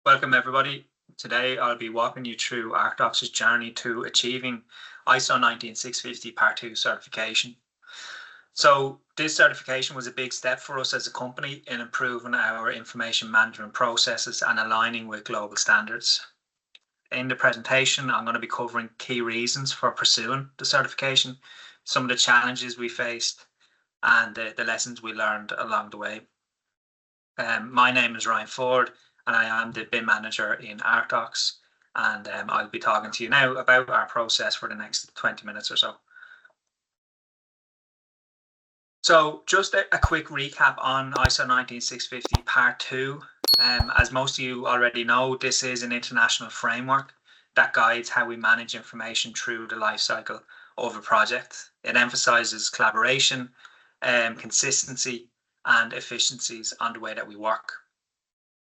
Welcome everybody. Today I'll be walking you through ArcDox's journey to achieving ISO 19650 Part 2 certification. So this certification was a big step for us as a company in improving our information management processes and aligning with global standards. In the presentation, I'm going to be covering key reasons for pursuing the certification, some of the challenges we faced, and the lessons we learned along the way. My name is Ryan Forde, and I am the BIM manager in ArcDox, and I'll be talking to you now about our process for the next 20 minutes or so. So just a quick recap on ISO 19650 Part 2. As most of you already know, this is an international framework that guides how we manage information through the life cycle of a project. It emphasizes collaboration, consistency, and efficiencies on the way that we work.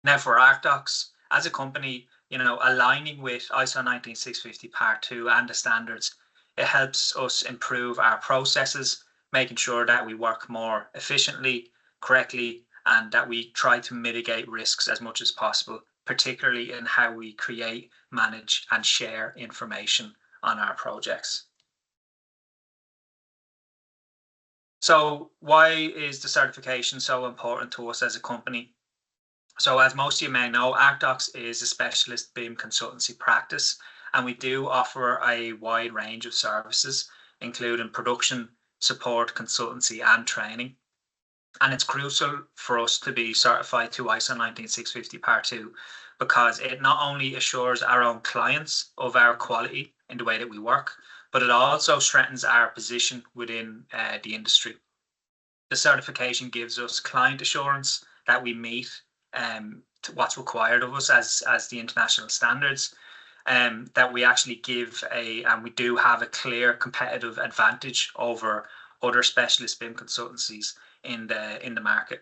Now for ArcDox, as a company, aligning with ISO 19650 Part 2 and the standards, it helps us improve our processes, making sure that we work more efficiently, correctly, and that we try to mitigate risks as much as possible, particularly in how we create, manage, and share information on our projects. So why is the certification so important to us as a company? So as most of you may know, ArcDox is a specialist BIM consultancy practice, and we do offer a wide range of services, including production, support, consultancy, and training. And it's crucial for us to be certified to ISO 19650 Part 2 because it not only assures our own clients of our quality in the way that we work, but it also strengthens our position within the industry. The certification gives us client assurance that we meet to what's required of us as the international standards, that we actually and we do have a clear competitive advantage over other specialist BIM consultancies in the market,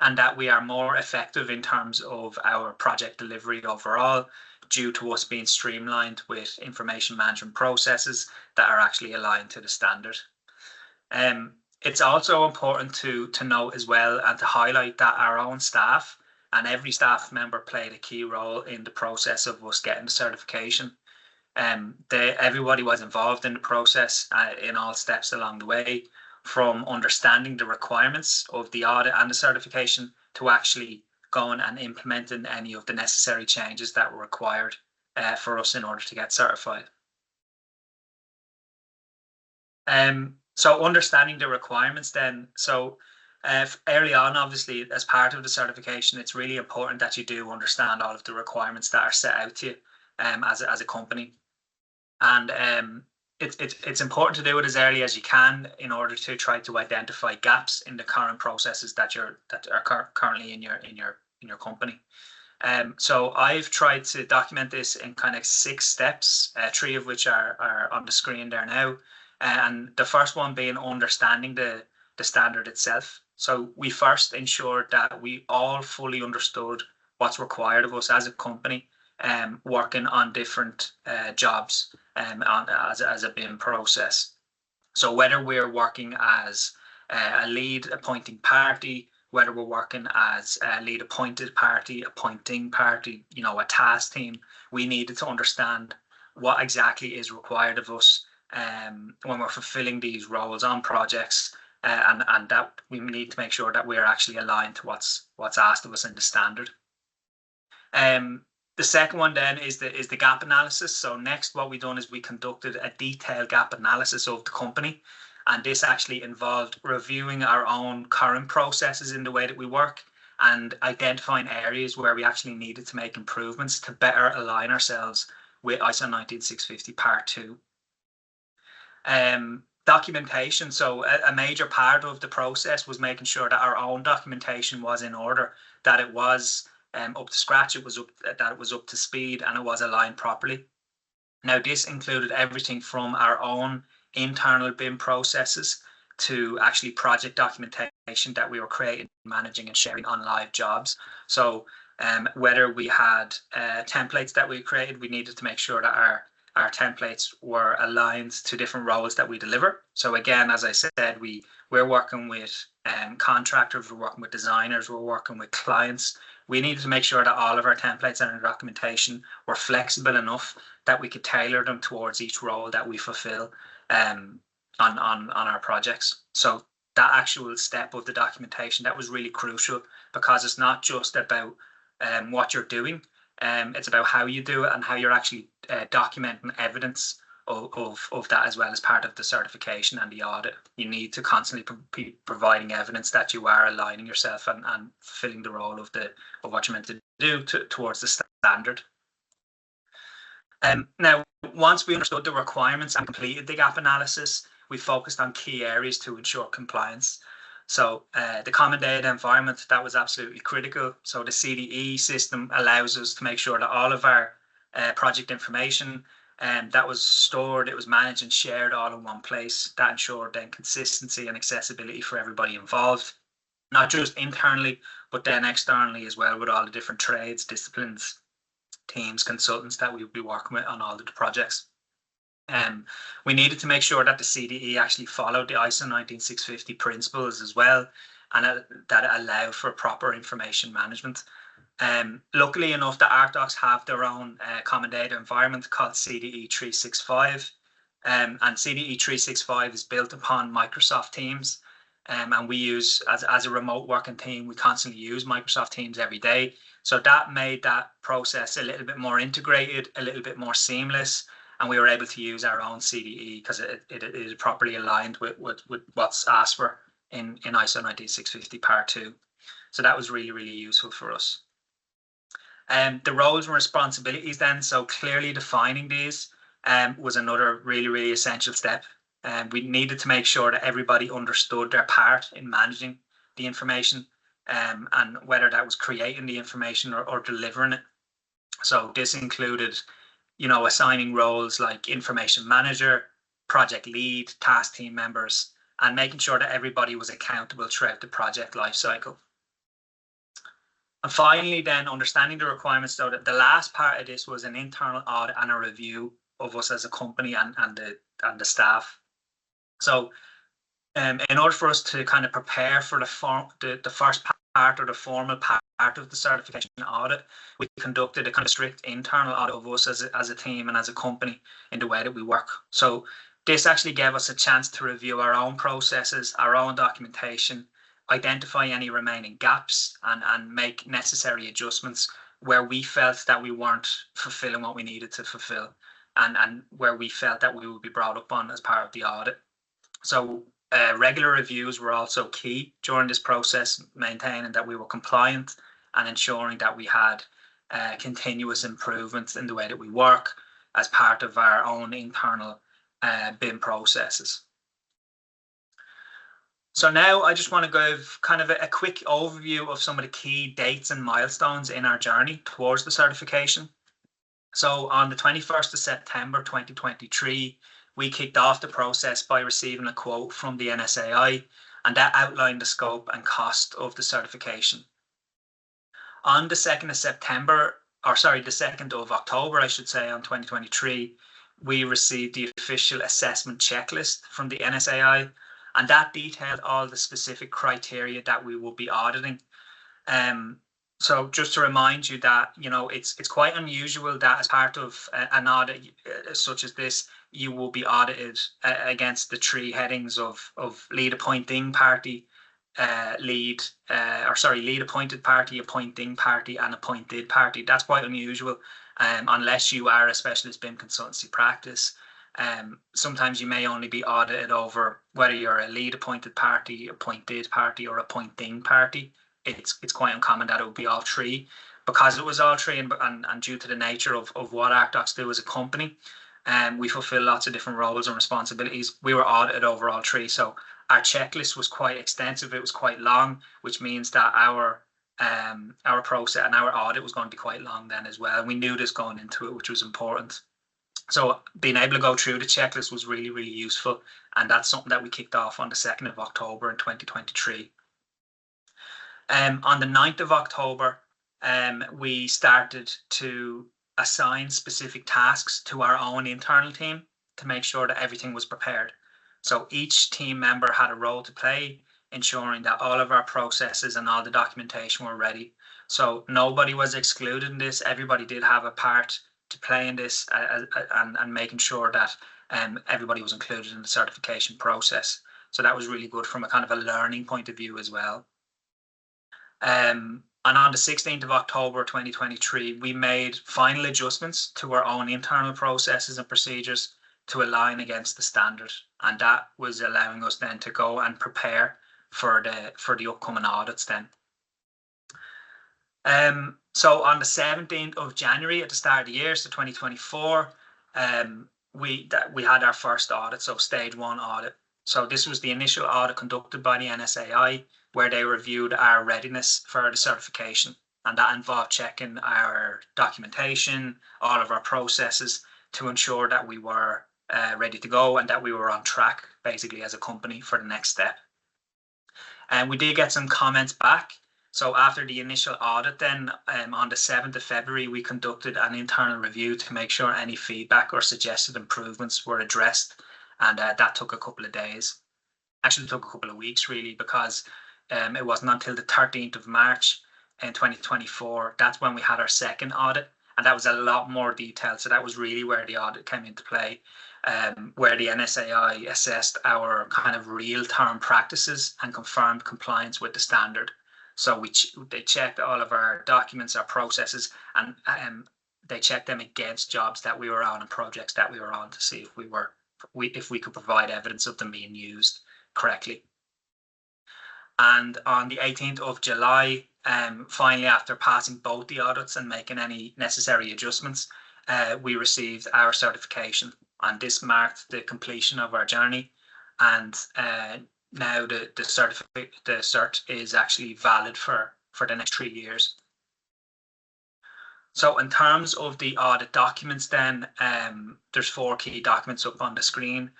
and that we are more effective in terms of our project delivery overall due to us being streamlined with information management processes that are actually aligned to the standard. It's also important to note as well and to highlight that our own staff and every staff member played a key role in the process of us getting the certification. Everybody was involved in the process in all steps along the way, from understanding the requirements of the audit and the certification to actually going and implementing any of the necessary changes that were required for us in order to get certified. So understanding the requirements then, early on, obviously, as part of the certification, it's really important that you do understand all of the requirements that are set out to you as a company. And it's important to do it as early as you can in order to try to identify gaps in the current processes that are currently in your company. So I've tried to document this in kind of 6 steps, 3 of which are on the screen there now. And the first one being understanding the standard itself. So we first ensured that we all fully understood what's required of us as a company, working on different jobs as a BIM process. So whether we're working as a lead appointing party, whether we're working as a lead appointed party, appointing party, a task team, we needed to understand what exactly is required of us when we're fulfilling these roles on projects, and that we need to make sure that we're actually aligned to what's asked of us in the standard. The second one then is the gap analysis. So next, what we've done is we conducted a detailed gap analysis of the company, and this actually involved reviewing our own current processes in the way that we work and identifying areas where we actually needed to make improvements to better align ourselves with ISO 19650 Part 2. Documentation. So a major part of the process was making sure that our own documentation was in order, that it was up to scratch, that it was up to speed, and it was aligned properly. Now, this included everything from our own internal BIM processes to actually project documentation that we were creating, managing, and sharing on live jobs. So whether we had templates that we created, we needed to make sure that our templates were aligned to different roles that we deliver. So again, as I said, we're working with contractors, we're working with designers, we're working with clients. We needed to make sure that all of our templates and our documentation were flexible enough that we could tailor them towards each role that we fulfill on our projects. So that actual step of the documentation, that was really crucial, because it's not just about what you're doing, it's about how you do it and how you're actually documenting evidence of that, as well as part of the certification and the audit. You need to constantly be providing evidence that you are aligning yourself and fulfilling the role of what you're meant to do towards the standard. Now, once we understood the requirements and completed the gap analysis, we focused on key areas to ensure compliance. So the common data environment, that was absolutely critical. So the CDE system allows us to make sure that all of our project information that was stored, it was managed and shared all in one place. That ensured then consistency and accessibility for everybody involved, not just internally, but then externally as well, with all the different trades, disciplines, teams, consultants that we would be working with on all of the projects. We needed to make sure that the CDE actually followed the ISO 19650 principles as well, and that it allowed for proper information management. Luckily enough, the ArcDox have their own common data environment called CDE 365, and CDE 365 is built upon Microsoft Teams, and we use, as a remote working team, we constantly use Microsoft Teams every day. So that made that process a little bit more integrated, a little bit more seamless, and we were able to use our own CDE because it is properly aligned with what's asked for in ISO 19650 Part 2. So that was really, really useful for us. The roles and responsibilities then, so clearly defining these was another really, really essential step. We needed to make sure that everybody understood their part in managing the information, and whether that was creating the information or delivering it. So this included, assigning roles like information manager, project lead, task team members, and making sure that everybody was accountable throughout the project lifecycle. And finally, then, understanding the requirements, so that the last part of this was an internal audit and a review of us as a company and the staff. So in order for us to kind of prepare for the first part or the formal part of the certification audit, we conducted a kind of strict internal audit of us as a team and as a company in the way that we work. So this actually gave us a chance to review our own processes, our own documentation, identify any remaining gaps, and make necessary adjustments where we felt that we weren't fulfilling what we needed to fulfill, and where we felt that we would be brought up on as part of the audit. So regular reviews were also key during this process, maintaining that we were compliant and ensuring that we had continuous improvements in the way that we work as part of our own internal BIM processes. So now I just want to give kind of a quick overview of some of the key dates and milestones in our journey towards the certification. So on the 21st of September 2023, we kicked off the process by receiving a quote from the NSAI, and that outlined the scope and cost of the certification. On the 2nd of September, or sorry, the 2nd of October, I should say, on 2023, we received the official assessment checklist from the NSAI, and that detailed all the specific criteria that we will be auditing. So just to remind you that, it's quite unusual that as part of an audit such as this, you will be audited against the three headings of lead appointing party, lead appointed party, appointing party, and appointed party. That's quite unusual, unless you are a specialist BIM consultancy practice. Sometimes you may only be audited over whether you're a lead appointed party, appointed party, or appointing party. It's quite uncommon that it would be all three. Because it was all three, and due to the nature of what ArcDox do as a company, we fulfill lots of different roles and responsibilities. We were audited over all three, so our checklist was quite extensive. It was quite long, which means that our process and our audit was going to be quite long then as well. And we knew this going into it, which was important. So being able to go through the checklist was really, really useful, and that's something that we kicked off on the 2nd of October in 2023. On the 9th of October, we started to assign specific tasks to our own internal team to make sure that everything was prepared. So each team member had a role to play. ensuring that all of our processes and all the documentation were ready. So nobody was excluded in this. Everybody did have a part to play in this, and making sure that everybody was included in the certification process. So that was really good from a kind of a learning point of view as well. And on the 16th of October 2023, we made final adjustments to our own internal processes and procedures to align against the standard. And that was allowing us then to go and prepare for the upcoming audits then. So on the 17th of January at the start of the year, so 2024, we had our first audit, so stage 1 audit. So this was the initial audit conducted by the NSAI, where they reviewed our readiness for the certification. And that involved checking our documentation, all of our processes, to ensure that we were ready to go and that we were on track, basically, as a company for the next step. And we did get some comments back. So after the initial audit then, on the 7th of February, we conducted an internal review to make sure any feedback or suggested improvements were addressed. And that took a couple of days. Actually, it took a couple of weeks, really, because it wasn't until the 13th of March in 2024, that's when we had our second audit. And that was a lot more detailed. So that was really where the audit came into play, where the NSAI assessed our kind of real-time practices and confirmed compliance with the standard. So they checked all of our documents, our processes, and they checked them against jobs that we were on and projects that we were on to see if we could provide evidence of them being used correctly. And on the 18th of July, finally, after passing both the audits and making any necessary adjustments, we received our certification. And this marked the completion of our journey. And now the cert is actually valid for the next 3 years. So in terms of the audit documents then, there's 4 key documents up on the screen.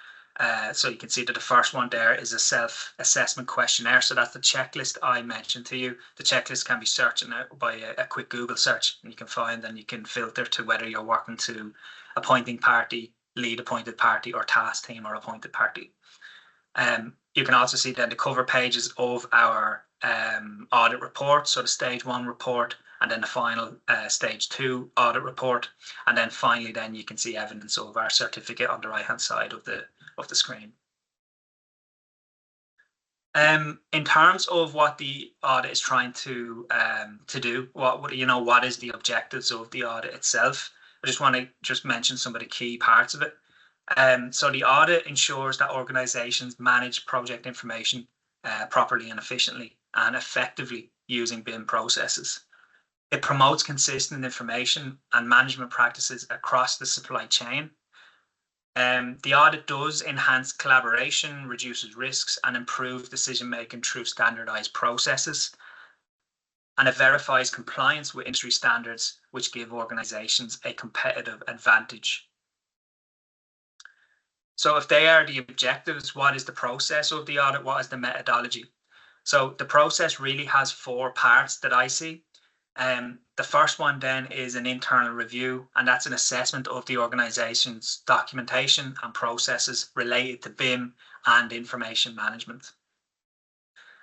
So you can see that the first one there is a self-assessment questionnaire. So that's the checklist I mentioned to you. The checklist can be searched by a quick Google search, and you can find, and you can filter to whether you're working to appointing party, lead appointed party, or task team or appointed party. You can also see then the cover pages of our audit report, so the stage 1 report, and then the final stage 2 audit report. And then finally, then you can see evidence of our certificate on the right-hand side of the screen. In terms of what the audit is trying to do, what is the objectives of the audit itself? I just want to mention some of the key parts of it. So the audit ensures that organizations manage project information properly and efficiently and effectively using BIM processes. It promotes consistent information and management practices across the supply chain. The audit does enhance collaboration, reduces risks, and improves decision-making through standardized processes. And it verifies compliance with industry standards, which give organizations a competitive advantage. So if they are the objectives, what is the process of the audit? What is the methodology? So the process really has 4 parts that I see. The first one then is an internal review, and that's an assessment of the organization's documentation and processes related to BIM and information management.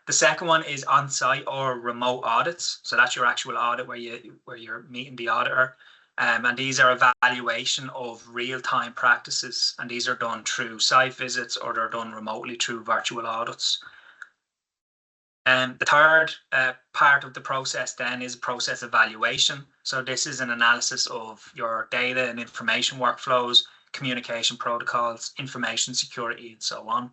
The second one is on-site or remote audits. So that's your actual audit where you're meeting the auditor. And these are evaluation of real-time practices, and these are done through site visits or they're done remotely through virtual audits. And the third part of the process then is process evaluation. So this is an analysis of your data and information workflows, communication protocols, information security, and so on.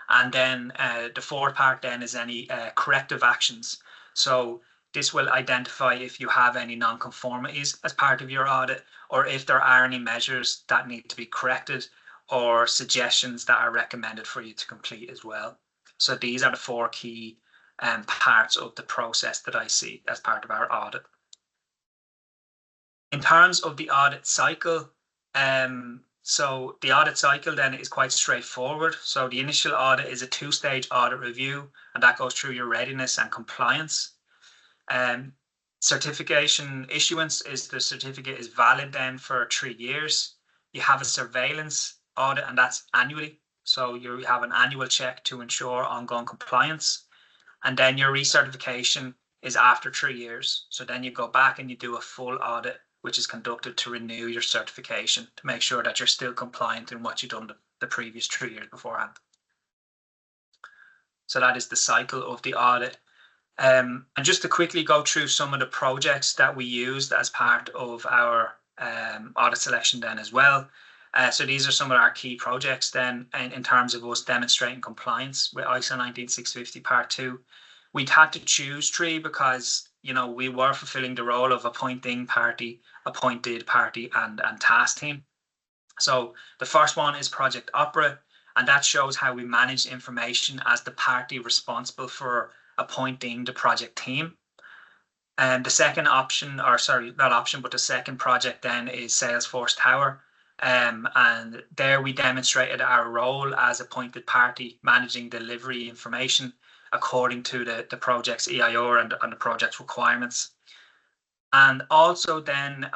And then the fourth part then is any corrective actions. So this will identify if you have any non-conformities as part of your audit, or if there are any measures that need to be corrected or suggestions that are recommended for you to complete as well. So these are the 4 key parts of the process that I see as part of our audit. In terms of the audit cycle, so the audit cycle then is quite straightforward. So the initial audit is a 2-stage audit review, and that goes through your readiness and compliance. Certification issuance is the certificate is valid then for 3 years. You have a surveillance audit, and that's annually. So you have an annual check to ensure ongoing compliance. And then your recertification is after 3 years. So then you go back and you do a full audit, which is conducted to renew your certification to make sure that you're still compliant in what you've done the previous 3 years beforehand. So that is the cycle of the audit. And just to quickly go through some of the projects that we used as part of our audit selection then as well. So these are some of our key projects then in terms of us demonstrating compliance with ISO 19650 Part 2. We'd had to choose 3 because, you know, we were fulfilling the role of appointing party, appointed party and task team. So the first one is Project Opera, and that shows how we manage information as the party responsible for appointing the project team. And the second option, or sorry, not option, but the second project then is Salesforce Tower. And there we demonstrated our role as appointed party managing delivery information according to the project's EIR and the project's requirements. And also then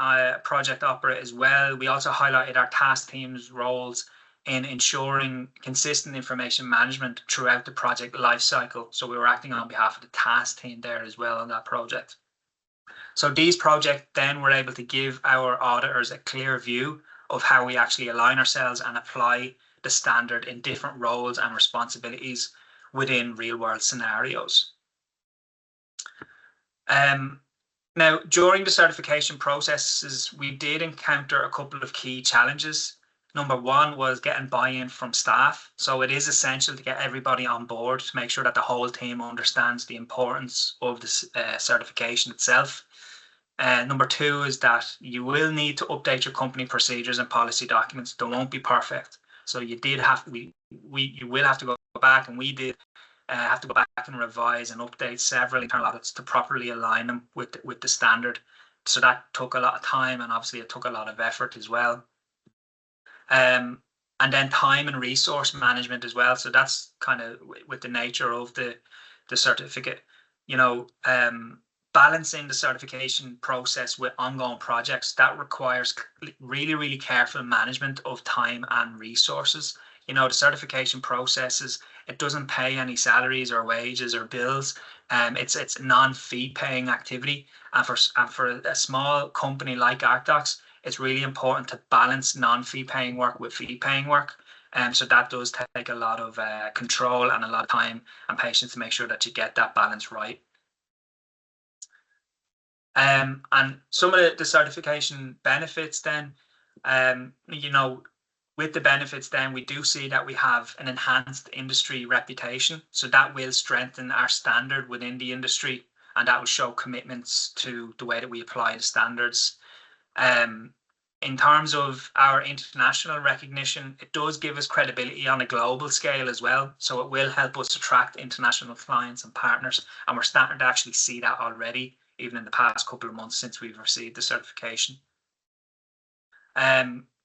Project Opera as well, we also highlighted our task team's roles in ensuring consistent information management throughout the project lifecycle. So we were acting on behalf of the task team there as well on that project. So these projects then were able to give our auditors a clear view of how we actually align ourselves and apply the standard in different roles and responsibilities within real world scenarios. Now, during the certification processes, we did encounter a couple of key challenges. Number one was getting buy-in from staff. So it is essential to get everybody on board to make sure that the whole team understands the importance of the certification itself. Number two is that you will need to update your company procedures and policy documents. They won't be perfect. So you did have you will have to go back, and we did have to go back and revise and update several internal audits to properly align them with the standard. So that took a lot of time, and obviously it took a lot of effort as well. And then time and resource management as well. So that's kind of with the nature of the certificate, you know, balancing the certification process with ongoing projects, that requires really, really careful management of time and resources. You know, the certification processes, it doesn't pay any salaries or wages or bills. It's a non-fee paying activity. And for a small company like ArcDox, it's really important to balance non-fee paying work with fee paying work. So that does take a lot of control and a lot of time and patience to make sure that you get that balance right. And some of the certification benefits then, you know, with the benefits then we do see that we have an enhanced industry reputation. So that will strengthen our standard within the industry, and that will show commitments to the way that we apply the standards. In terms of our international recognition, it does give us credibility on a global scale as well. So it will help us attract international clients and partners. And we're starting to actually see that already, even in the past couple of months since we've received the certification.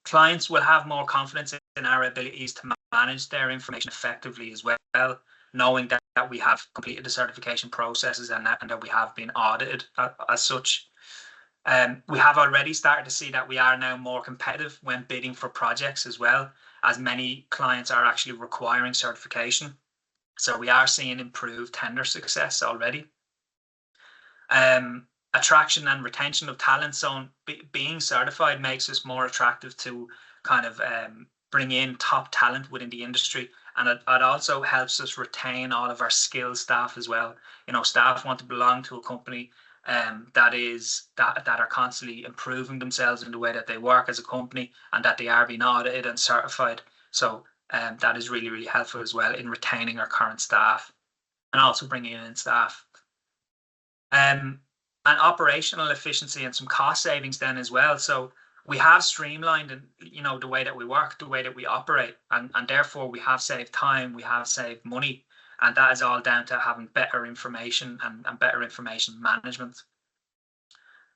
Clients will have more confidence in our abilities to manage their information effectively as well, knowing that we have completed the certification processes and that we have been audited as such. We have already started to see that we are now more competitive when bidding for projects as well, as many clients are actually requiring certification. So we are seeing improved tender success already. Attraction and retention of talent. So being certified makes us more attractive to kind of bring in top talent within the industry. And it also helps us retain all of our skilled staff as well. You know, staff want to belong to a company that are constantly improving themselves in the way that they work as a company, and that they are being audited and certified. So that is really, really helpful as well in retaining our current staff and also bringing in staff. And operational efficiency and some cost savings then as well. So we have streamlined, you know, the way that we work, the way that we operate, and therefore we have saved time, we have saved money. And that is all down to having better information and better information management.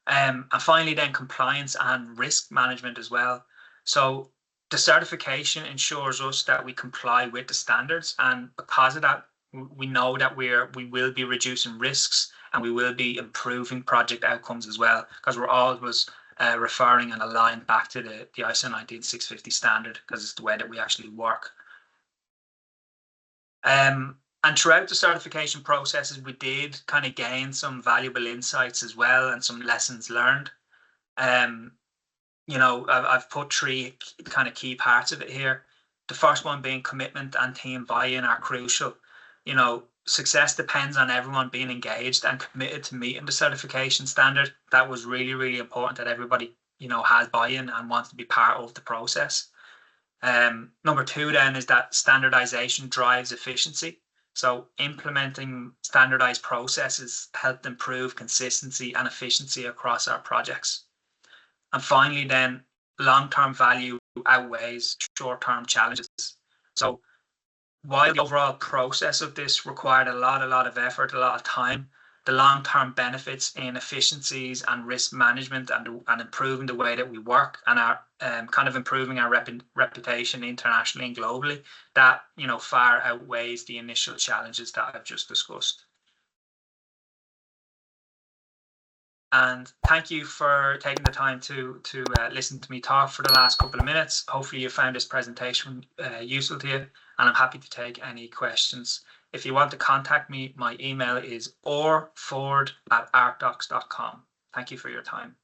And finally, then compliance and risk management as well. So the certification ensures us that we comply with the standards, and because of that, we know that we will be reducing risks and we will be improving project outcomes as well, because we're always referring and aligned back to the ISO 19650 standard, because it's the way that we actually work. And throughout the certification processes, we did kind of gain some valuable insights as well and some lessons learned. I've put three kind of key parts of it here. The first one being commitment and team buy-in are crucial. Success depends on everyone being engaged and committed to meeting the certification standard. That was really, really important that everybody, has buy-in and wants to be part of the process. Number two then is that standardization drives efficiency. So implementing standardized processes helped improve consistency and efficiency across our projects. And finally, then long-term value outweighs short-term challenges. So while the overall process of this required a lot of effort, a lot of time, the long-term benefits in efficiencies and risk management and improving the way that we work and our kind of improving our reputation internationally and globally, that far outweighs the initial challenges that I've just discussed. And thank you for taking the time to listen to me talk for the last couple of minutes. Hopefully you found this presentation useful to you, and I'm happy to take any questions. If you want to contact me, my email is orforde@arcdox.com. Thank you for your time.